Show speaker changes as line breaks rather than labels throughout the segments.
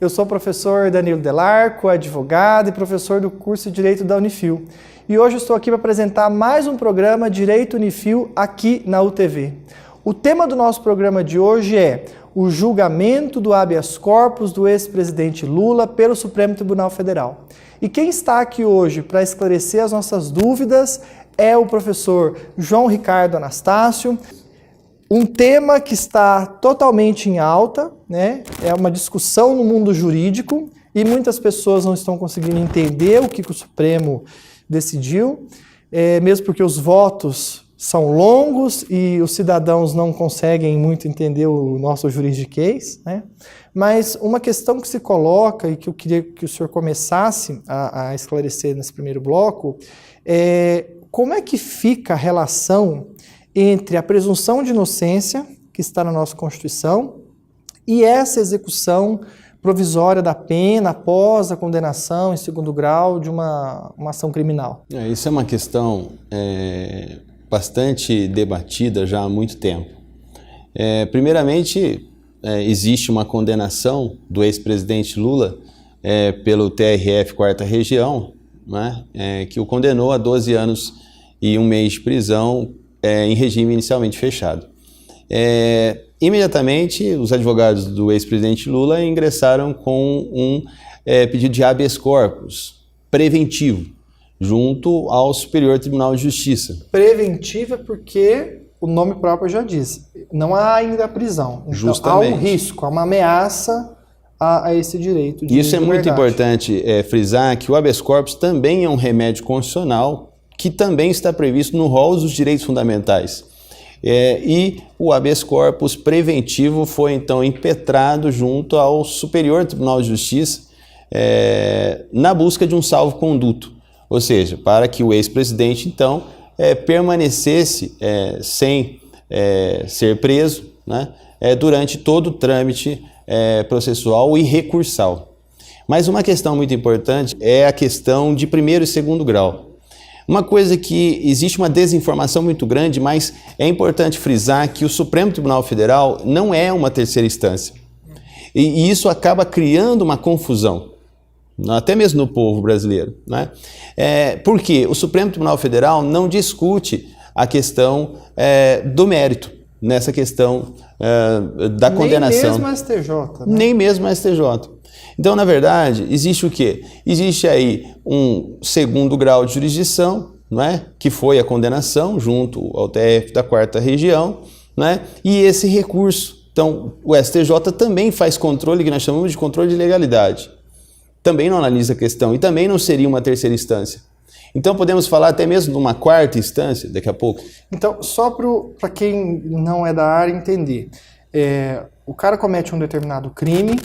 Eu sou o professor Danilo Delarco, advogado e professor do curso de Direito da Unifil. E hoje estou aqui para apresentar mais um programa Direito Unifil aqui na UTV. O tema do nosso programa de hoje é o julgamento do habeas corpus do ex-presidente Lula pelo Supremo Tribunal Federal. E quem está aqui hoje para esclarecer as nossas dúvidas é o professor João Ricardo Anastácio. Um tema que está totalmente em alta, né? É uma discussão no mundo jurídico e muitas pessoas não estão conseguindo entender o que o Supremo decidiu, mesmo porque os votos são longos e os cidadãos não conseguem muito entender o nosso juridiquês, né? Mas uma questão que se coloca e que eu queria que o senhor começasse a esclarecer nesse primeiro bloco é como é que fica a relação entre a presunção de inocência, que está na nossa Constituição, e essa execução provisória da pena após a condenação em segundo grau de uma ação criminal.
Isso é uma questão bastante debatida já há muito tempo. Primeiramente, existe uma condenação do ex-presidente Lula pelo TRF 4ª Região, né, que o condenou a 12 anos e 1 mês de prisão em regime inicialmente fechado. Imediatamente, os advogados do ex-presidente Lula ingressaram com um pedido de habeas corpus preventivo junto ao Superior Tribunal de Justiça.
Preventiva porque o nome próprio já diz, não há ainda a prisão. Então,
justamente.
Há um risco, há uma ameaça a esse direito de
Isso é muito
liberdade.
importante frisar que o habeas corpus também é um remédio constitucional que também está previsto no rol dos direitos fundamentais. E o habeas corpus preventivo foi então impetrado junto ao Superior Tribunal de Justiça na busca de um salvo-conduto, ou seja, para que o ex-presidente então permanecesse sem ser preso, né, durante todo o trâmite processual e recursal. Mas uma questão muito importante é a questão de primeiro e segundo grau. Uma coisa que existe uma desinformação muito grande, mas é importante frisar que o Supremo Tribunal Federal não é uma terceira instância. E isso acaba criando uma confusão, até mesmo no povo brasileiro, né? Porque o Supremo Tribunal Federal não discute a questão do mérito, nessa questão da condenação.
Nem mesmo a STJ. Né?
Nem mesmo a STJ. Então, na verdade, existe o quê? Existe aí um segundo grau de jurisdição, não é? Que foi a condenação junto ao TRF da 4ª Região, né? E esse recurso. Então, o STJ também faz controle, que nós chamamos de controle de legalidade. Também não analisa a questão e também não seria uma terceira instância. Então, podemos falar até mesmo de uma 4ª instância daqui a pouco.
Então, só para quem não é da área entender, o cara comete um determinado crime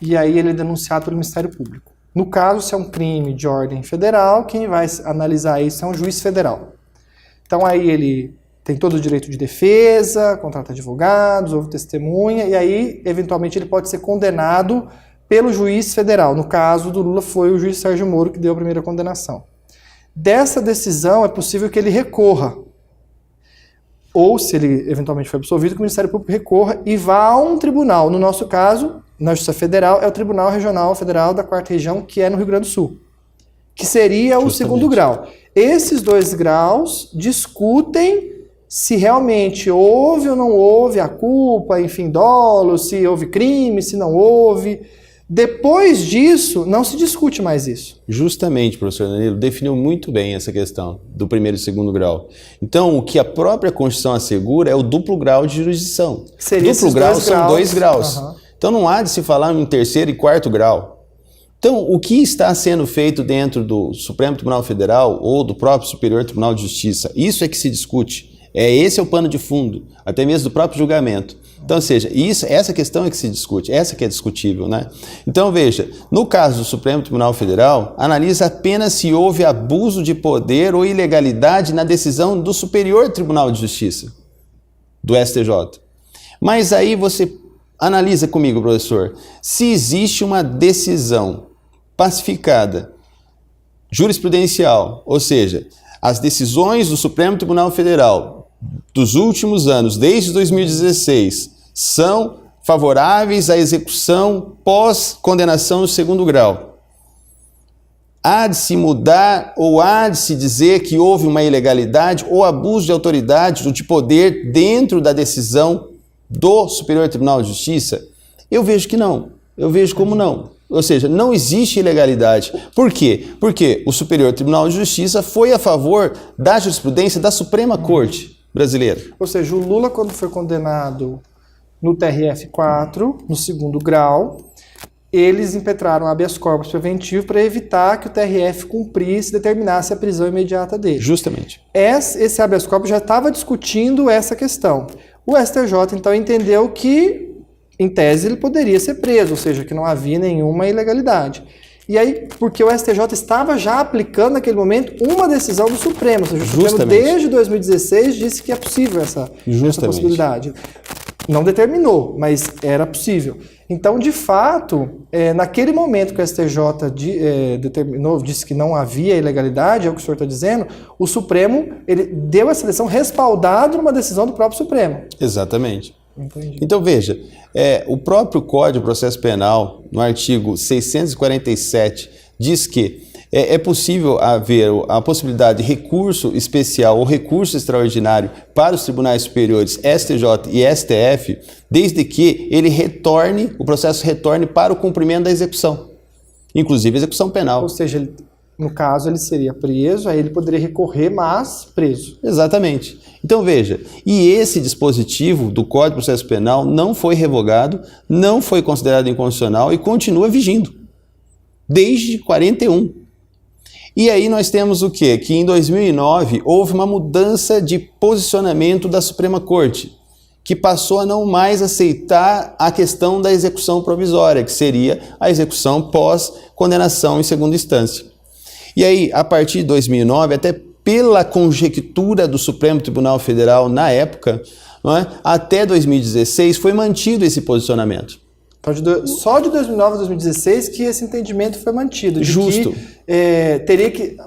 e aí ele é denunciado pelo Ministério Público. No caso, se é um crime de ordem federal, quem vai analisar isso é um juiz federal. Então aí ele tem todo o direito de defesa, contrata advogados, ouve testemunha, e aí, eventualmente, ele pode ser condenado pelo juiz federal. No caso do Lula, foi o juiz Sérgio Moro que deu a primeira condenação. Dessa decisão, é possível que ele recorra. Ou, se ele eventualmente foi absolvido, que o Ministério Público recorra e vá a um tribunal. No nosso caso, na Justiça Federal, é o Tribunal Regional Federal da 4ª Região, que é no Rio Grande do Sul, que seria o segundo grau. Esses dois graus discutem se realmente houve ou não houve a culpa, enfim, dolo, se houve crime, se não houve. Depois disso, não se discute mais isso.
Justamente, professor Danilo, definiu muito bem essa questão do primeiro e segundo grau. Então, o que a própria Constituição assegura é o duplo grau de jurisdição.
Seria
duplo grau são 2 graus.
Uhum.
Então, não há de se falar em terceiro e quarto grau. Então, o que está sendo feito dentro do Supremo Tribunal Federal ou do próprio Superior Tribunal de Justiça, isso é que se discute. Esse é o pano de fundo, até mesmo do próprio julgamento. Então, ou seja, essa questão é que se discute, essa que é discutível, né? Então, veja, no caso do Supremo Tribunal Federal, analisa apenas se houve abuso de poder ou ilegalidade na decisão do Superior Tribunal de Justiça, do STJ. Mas aí você analisa comigo, professor, se existe uma decisão pacificada, jurisprudencial, ou seja, as decisões do Supremo Tribunal Federal dos últimos anos, desde 2016, são favoráveis à execução pós-condenação no segundo grau. Há de se mudar ou há de se dizer que houve uma ilegalidade ou abuso de autoridade ou de poder dentro da decisão do Superior Tribunal de Justiça? Eu vejo que não. Eu vejo como não. Ou seja, não existe ilegalidade. Por quê? Porque o Superior Tribunal de Justiça foi a favor da jurisprudência da Suprema Corte brasileira.
Ou seja, o Lula, quando foi condenado no TRF4, no segundo grau, eles impetraram habeas corpus preventivo para evitar que o TRF cumprisse e determinasse a prisão imediata dele.
Justamente.
Esse habeas corpus já estava discutindo essa questão. O STJ, então, entendeu que, em tese, ele poderia ser preso, ou seja, que não havia nenhuma ilegalidade. E aí, porque o STJ estava já aplicando naquele momento uma decisão do Supremo, ou seja, o Supremo desde 2016 disse que é possível essa possibilidade. Não determinou, mas era possível. Então, de fato, naquele momento que o STJ determinou, disse que não havia ilegalidade, é o que o senhor está dizendo, o Supremo ele deu essa decisão respaldado numa decisão do próprio Supremo.
Exatamente.
Entendi.
Então, veja, o próprio Código de Processo Penal, no artigo 647, diz que é possível haver a possibilidade de recurso especial ou recurso extraordinário para os tribunais superiores STJ e STF, desde que o processo retorne para o cumprimento da execução, inclusive execução penal.
Ou seja, no caso, ele seria preso, aí ele poderia recorrer, mas preso.
Exatamente. Então, veja, e esse dispositivo do Código de Processo Penal não foi revogado, não foi considerado inconstitucional e continua vigindo, desde 41. E aí nós temos o quê? Que em 2009 houve uma mudança de posicionamento da Suprema Corte, que passou a não mais aceitar a questão da execução provisória, que seria a execução pós-condenação em segunda instância. E aí, a partir de 2009, até pela conjectura do Supremo Tribunal Federal na época, não é? Até 2016 foi mantido esse posicionamento.
Então, só de 2009 a 2016 que esse entendimento foi mantido.
Justo.
Que teria que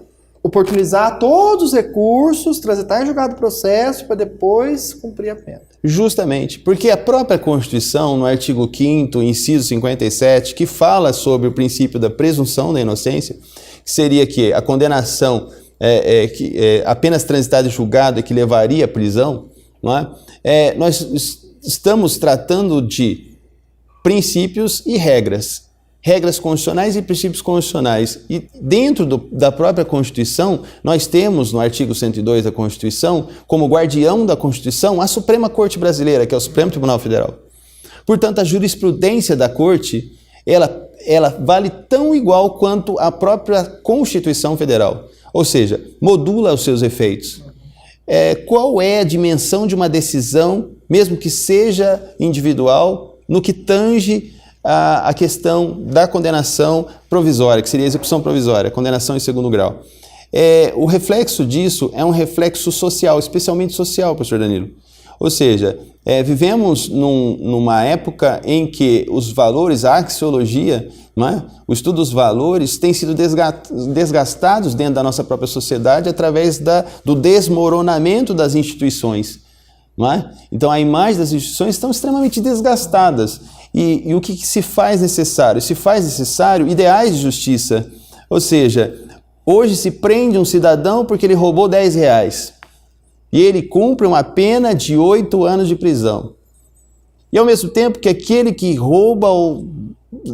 oportunizar todos os recursos, transitar em julgado o processo para depois cumprir a pena.
Justamente, porque a própria Constituição, no artigo 5º, inciso 57, que fala sobre o princípio da presunção da inocência, que seria que a condenação apenas transitada em julgado é que levaria à prisão, não é? Nós estamos tratando de princípios e regras constitucionais e princípios constitucionais. E dentro da própria Constituição, nós temos no artigo 102 da Constituição, como guardião da Constituição, a Suprema Corte Brasileira, que é o Supremo Tribunal Federal. Portanto, a jurisprudência da Corte, ela vale tão igual quanto a própria Constituição Federal. Ou seja, modula os seus efeitos. Qual é a dimensão de uma decisão, mesmo que seja individual, no que tange a questão da condenação provisória, que seria a execução provisória, condenação em segundo grau. O reflexo disso é um reflexo social, especialmente social, professor Danilo. Ou seja, vivemos numa época em que os valores, a axiologia, não é? O estudo dos valores tem sido desgastados dentro da nossa própria sociedade através do desmoronamento das instituições. Não é? Então, a imagem das instituições estão extremamente desgastadas. E o que se faz necessário? Se faz necessário ideais de justiça. Ou seja, hoje se prende um cidadão porque ele roubou R$10 e ele cumpre uma pena de 8 anos de prisão. E ao mesmo tempo que aquele que rouba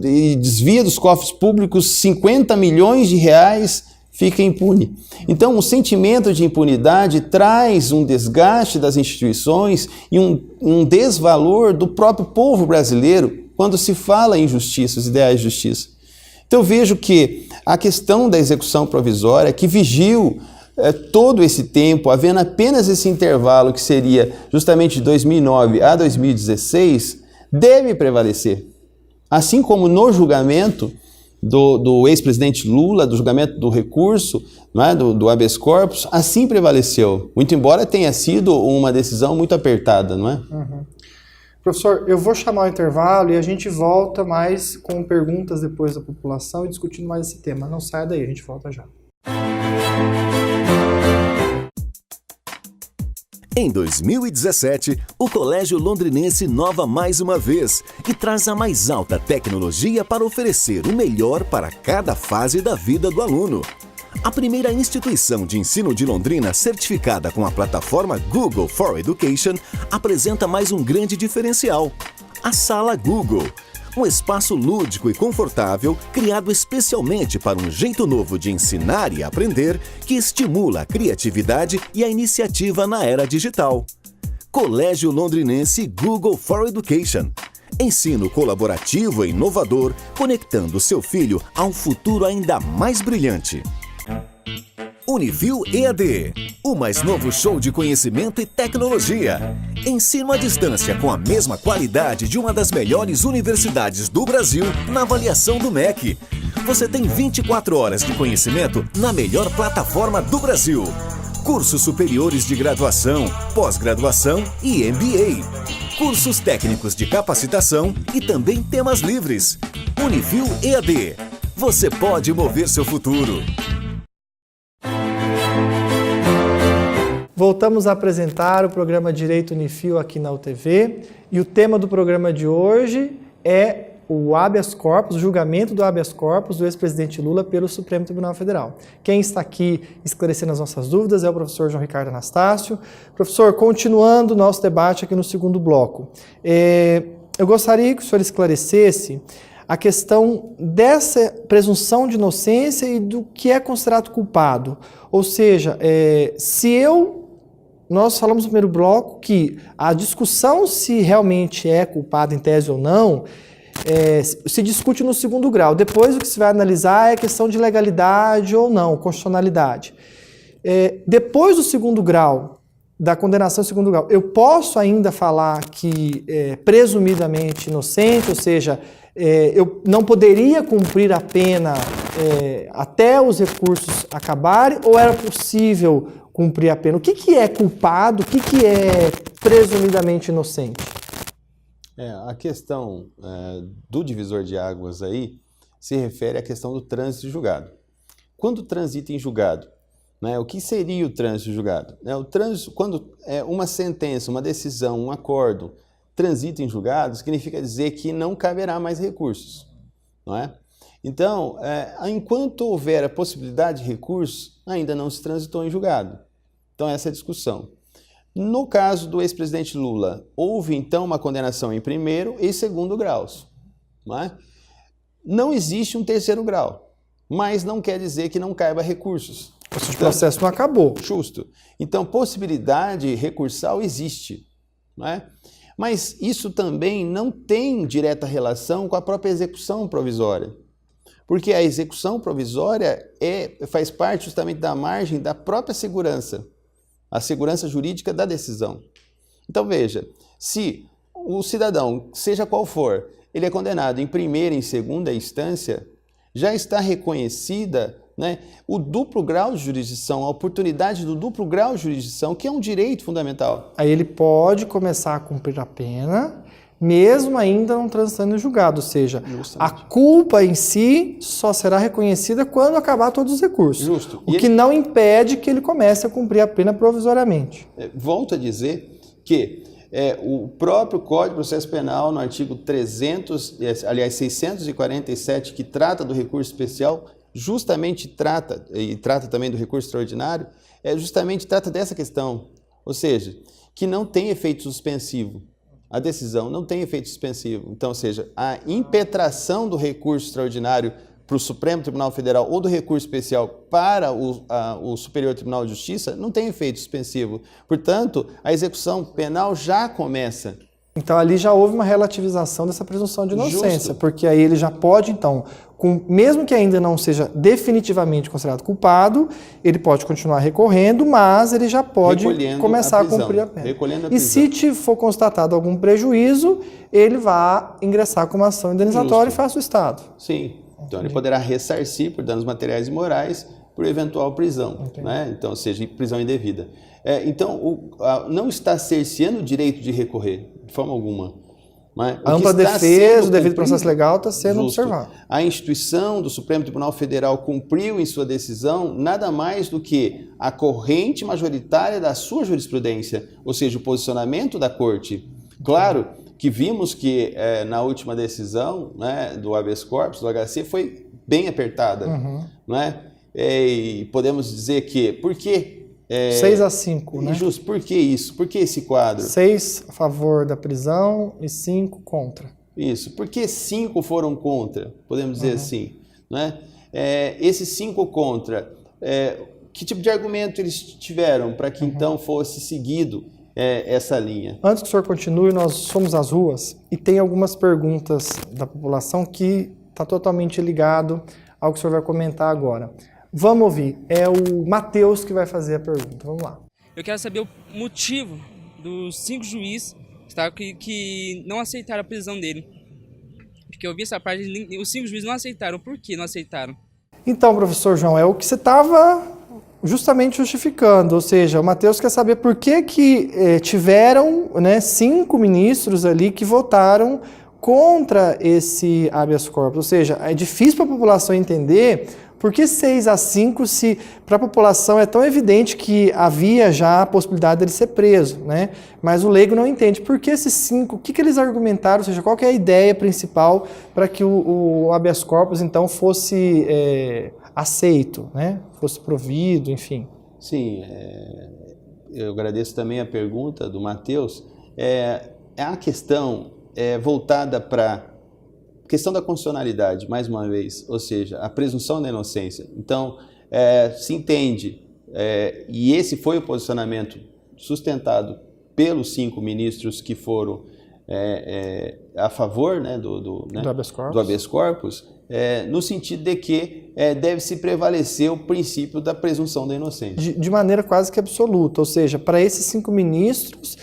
e desvia dos cofres públicos 50 milhões de reais fica impune. Então, o sentimento de impunidade traz um desgaste das instituições e um desvalor do próprio povo brasileiro quando se fala em justiça, os ideais de justiça. Então, eu vejo que a questão da execução provisória, que vigiu todo esse tempo, havendo apenas esse intervalo que seria justamente de 2009 a 2016, deve prevalecer. Assim como no julgamento do ex-presidente Lula, do julgamento do recurso, não é? do habeas corpus, assim prevaleceu. Muito embora tenha sido uma decisão muito apertada, não é?
Uhum. Professor, eu vou chamar o intervalo e a gente volta mais com perguntas depois da população e discutindo mais esse tema. Não saia daí, a gente volta já.
Em 2017, o Colégio Londrinense inova mais uma vez e traz a mais alta tecnologia para oferecer o melhor para cada fase da vida do aluno. A primeira instituição de ensino de Londrina certificada com a plataforma Google for Education apresenta mais um grande diferencial: a Sala Google. Um espaço lúdico e confortável criado especialmente para um jeito novo de ensinar e aprender que estimula a criatividade e a iniciativa na era digital. Colégio Londrinense Google for Education. Ensino colaborativo e inovador, conectando seu filho a um futuro ainda mais brilhante. Unifil EAD, o mais novo show de conhecimento e tecnologia. Ensino à distância com a mesma qualidade de uma das melhores universidades do Brasil na avaliação do MEC. Você tem 24 horas de conhecimento na melhor plataforma do Brasil. Cursos superiores de graduação, pós-graduação e MBA. Cursos técnicos de capacitação e também temas livres. Unifil EAD. Você pode mover seu futuro.
Voltamos a apresentar o programa Direito Unifil aqui na UTV e o tema do programa de hoje é o habeas corpus, o julgamento do habeas corpus do ex-presidente Lula pelo Supremo Tribunal Federal. Quem está aqui esclarecendo as nossas dúvidas é o professor João Ricardo Anastácio. Professor, continuando o nosso debate aqui no segundo bloco, eu gostaria que o senhor esclarecesse a questão dessa presunção de inocência e do que é considerado culpado. Ou seja, nós falamos no primeiro bloco que a discussão se realmente é culpado em tese ou não, se discute no segundo grau. Depois o que se vai analisar é a questão de legalidade ou não, constitucionalidade. Depois do segundo grau, da condenação do segundo grau, eu posso ainda falar que presumidamente inocente, ou seja, eu não poderia cumprir a pena até os recursos acabarem, ou era possível cumprir a pena? O que é culpado, o que é presumidamente inocente?
A questão do divisor de águas aí se refere à questão do trânsito julgado. Quando transita em julgado, né, o que seria o trânsito julgado? O trânsito, quando uma sentença, uma decisão, um acordo transita em julgado, significa dizer que não caberá mais recursos, não é? Então, enquanto houver a possibilidade de recurso, ainda não se transitou em julgado. Então, essa é a discussão. No caso do ex-presidente Lula, houve então uma condenação em primeiro e segundo graus. Não é? Não existe um terceiro grau, mas não quer dizer que não caiba recursos.
O processo não acabou.
Justo. Então, possibilidade recursal existe, não é? Mas isso também não tem direta relação com a própria execução provisória. Porque a execução provisória faz parte justamente da margem da própria segurança, a segurança jurídica da decisão. Então veja, se o cidadão, seja qual for, ele é condenado em primeira e em segunda instância, já está reconhecida, né, o duplo grau de jurisdição, a oportunidade do duplo grau de jurisdição, que é um direito fundamental.
Aí ele pode começar a cumprir a pena, mesmo ainda não transitando em julgado, ou seja, a culpa em si só será reconhecida quando acabar todos os recursos.
Justo.
O que não impede que ele comece a cumprir a pena provisoriamente.
Volto a dizer que o próprio Código de Processo Penal, no artigo 647, que trata do recurso especial, justamente trata, e trata também do recurso extraordinário, justamente trata dessa questão, ou seja, que não tem efeito suspensivo. A decisão não tem efeito suspensivo. Então, ou seja, a impetração do recurso extraordinário para o Supremo Tribunal Federal ou do recurso especial para o Superior Tribunal de Justiça não tem efeito suspensivo. Portanto, a execução penal já começa.
Então, ali já houve uma relativização dessa presunção de inocência,
Justo.
porque aí ele já pode, então, mesmo que ainda não seja definitivamente considerado culpado, ele pode continuar recorrendo, mas ele já pode começar a cumprir a pena. E se for constatado algum prejuízo, ele vai ingressar com uma ação indenizatória e faça o Estado.
Sim. Então, ele poderá ressarcir por danos materiais e morais por eventual prisão, né? Então, ou seja, prisão indevida. Então, não está cerceando o direito de recorrer, de forma alguma. Né?
A ampla defesa, o devido processo legal está sendo observado.
A instituição do Supremo Tribunal Federal cumpriu em sua decisão nada mais do que a corrente majoritária da sua jurisprudência, ou seja, o posicionamento da Corte. Claro que vimos que na última decisão, né, do habeas corpus, do HC, foi bem apertada. Né? E podemos dizer que, por que
6-5, né?
Justo, por que isso? Por que esse quadro?
6 a favor da prisão e 5 contra.
Isso, por que 5 foram contra? Podemos dizer assim, né? Esses 5 contra, que tipo de argumento eles tiveram para que então fosse seguido essa linha?
Antes que o senhor continue, nós somos às ruas e tem algumas perguntas da população que está totalmente ligado ao que o senhor vai comentar agora. Vamos ouvir. É o Matheus que vai fazer a pergunta. Vamos lá.
Eu quero saber o motivo dos 5 juízes que não aceitaram a prisão dele. Porque eu vi essa parte, os 5 juízes não aceitaram. Por que não aceitaram?
Então, professor João, é o que você estava justamente justificando. Ou seja, o Matheus quer saber por que tiveram, né, 5 ministros ali que votaram contra esse habeas corpus. Ou seja, é difícil para a população entender por que 6-5 se para a população é tão evidente que havia já a possibilidade dele ser preso, né? Mas o leigo não entende. Por que esses 5? O que eles argumentaram? Ou seja, qual que é a ideia principal para que o habeas corpus então fosse aceito, né? Fosse provido, enfim.
Sim, eu agradeço também a pergunta do Matheus. A questão voltada para a questão da constitucionalidade, mais uma vez, ou seja, a presunção da inocência. Então, se entende, e esse foi o posicionamento sustentado pelos 5 ministros que foram a favor, né, do habeas corpus, no sentido de que deve-se prevalecer o princípio da presunção da inocência.
De maneira quase que absoluta, ou seja, para esses 5 ministros,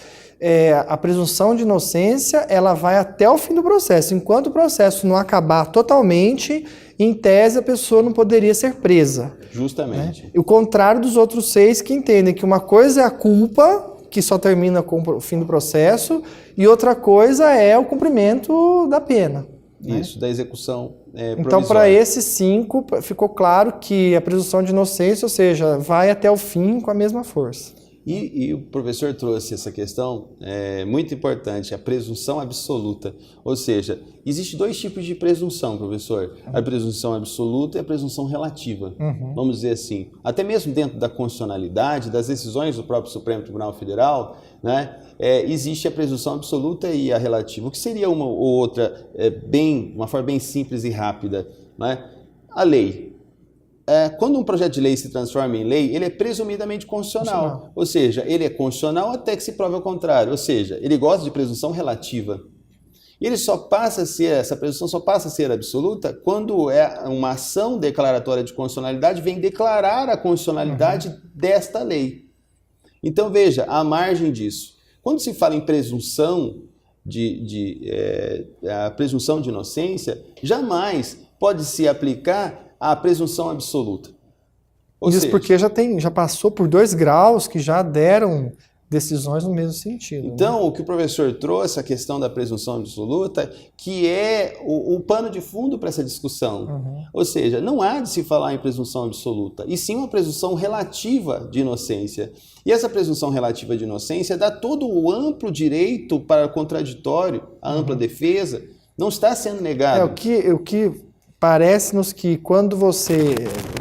a presunção de inocência ela vai até o fim do processo. Enquanto o processo não acabar totalmente, em tese a pessoa não poderia ser presa.
Justamente.
Né? O contrário dos outros 6 que entendem que uma coisa é a culpa, que só termina com o fim do processo, e outra coisa é o cumprimento da pena.
Isso, né? Da execução provisória.
Então, para esses 5, ficou claro que a presunção de inocência, ou seja, vai até o fim com a mesma força.
E o professor trouxe essa questão muito importante, a presunção absoluta. Ou seja, existe 2 tipos de presunção, professor. A presunção absoluta e a presunção relativa. Vamos dizer assim. Até mesmo dentro da constitucionalidade, das decisões do próprio Supremo Tribunal Federal, né, existe a presunção absoluta e a relativa. O que seria uma ou outra, uma forma bem simples e rápida, né? A lei. Quando um projeto de lei se transforma em lei, ele é presumidamente constitucional. Ou seja, ele é constitucional até que se prove ao contrário. Ou seja, ele gosta de presunção relativa. E essa presunção só passa a ser absoluta quando uma ação declaratória de constitucionalidade vem declarar a constitucionalidade desta lei. Então, veja, à margem disso, quando se fala em presunção a presunção de inocência, jamais pode se aplicar a presunção absoluta.
Isso porque já passou por 2 graus que já deram decisões no mesmo sentido.
Então,
né?
O que o professor trouxe, a questão da presunção absoluta, que é o pano de fundo para essa discussão. Ou seja, não há de se falar em presunção absoluta, e sim uma presunção relativa de inocência. E essa presunção relativa de inocência dá todo o amplo direito para o contraditório, a ampla defesa, não está sendo negado.
O que parece-nos que quando você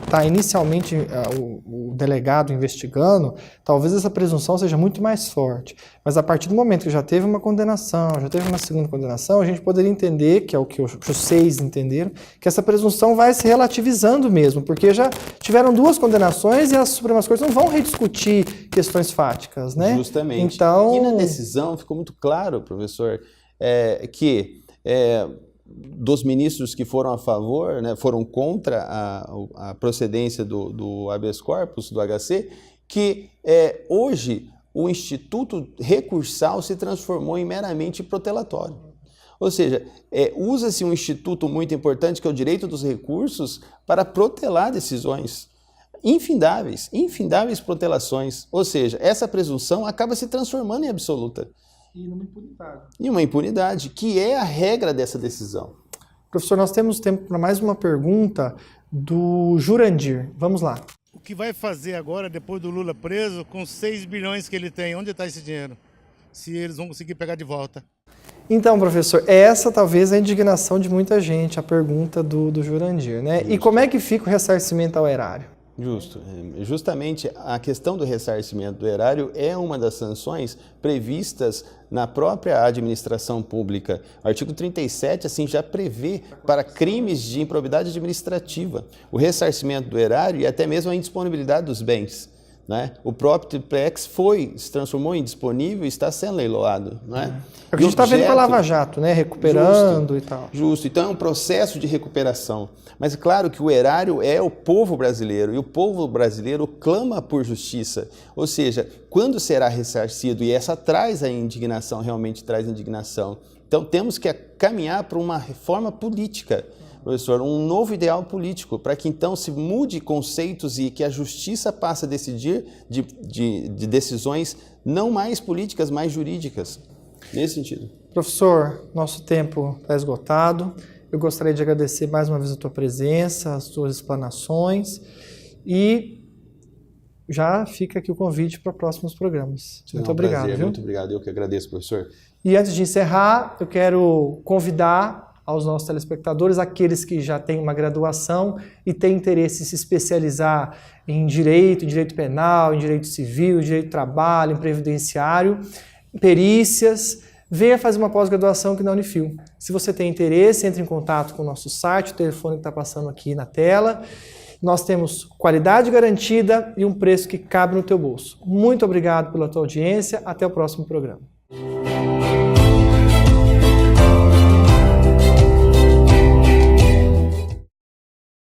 está inicialmente o delegado investigando, talvez essa presunção seja muito mais forte. Mas a partir do momento que já teve uma condenação, já teve uma segunda condenação, a gente poderia entender, que é o que os 6 entenderam, que essa presunção vai se relativizando mesmo, porque já tiveram 2 condenações e as Supremas Cortes não vão rediscutir questões fáticas, né?
Justamente.
Então...
E na decisão ficou muito claro, professor, que dos ministros que foram a favor, né, foram contra a procedência do habeas corpus, do HC, que hoje o instituto recursal se transformou em meramente protelatório. Ou seja, usa-se um instituto muito importante, que é o direito dos recursos, para protelar decisões infindáveis protelações. Ou seja, essa presunção acaba se transformando em absoluta.
E numa impunidade.
E uma impunidade, que é a regra dessa decisão.
Professor, nós temos tempo para mais uma pergunta do Jurandir. Vamos lá.
O que vai fazer agora, depois do Lula preso, com 6 bilhões que ele tem? Onde está esse dinheiro? Se eles vão conseguir pegar de volta.
Então, professor, essa talvez é a indignação de muita gente, a pergunta do Jurandir, né? E como é que fica o ressarcimento ao erário?
Justo. Justamente a questão do ressarcimento do erário é uma das sanções previstas na própria administração pública. O artigo 37 assim, já prevê para crimes de improbidade administrativa o ressarcimento do erário e até mesmo a indisponibilidade dos bens. Né? O próprio triplex se transformou em disponível e está sendo leiloado. Né?
É o que a gente está vendo com a Lava Jato, né? Recuperando e tal.
Justo, então é um processo de recuperação. Mas é claro que o erário é o povo brasileiro e o povo brasileiro clama por justiça. Ou seja, quando será ressarcido? E essa traz a indignação, realmente traz indignação. Então temos que caminhar para uma reforma política, professor, um novo ideal político, para que então se mude conceitos e que a justiça passe a decidir de decisões não mais políticas, mais jurídicas, nesse sentido.
Professor, nosso tempo está esgotado. Eu gostaria de agradecer mais uma vez a tua presença, as tuas explanações e já fica aqui o convite para próximos programas. Muito obrigado.
Prazer,
viu?
muito obrigado, eu que agradeço, professor.
E antes de encerrar, eu quero convidar aos nossos telespectadores, aqueles que já têm uma graduação e têm interesse em se especializar em direito penal, em direito civil, em direito do trabalho, em previdenciário, em perícias, venha fazer uma pós-graduação aqui na Unifil. Se você tem interesse, entre em contato com o nosso site, o telefone que está passando aqui na tela. Nós temos qualidade garantida e um preço que cabe no teu bolso. Muito obrigado pela tua audiência, até o próximo programa.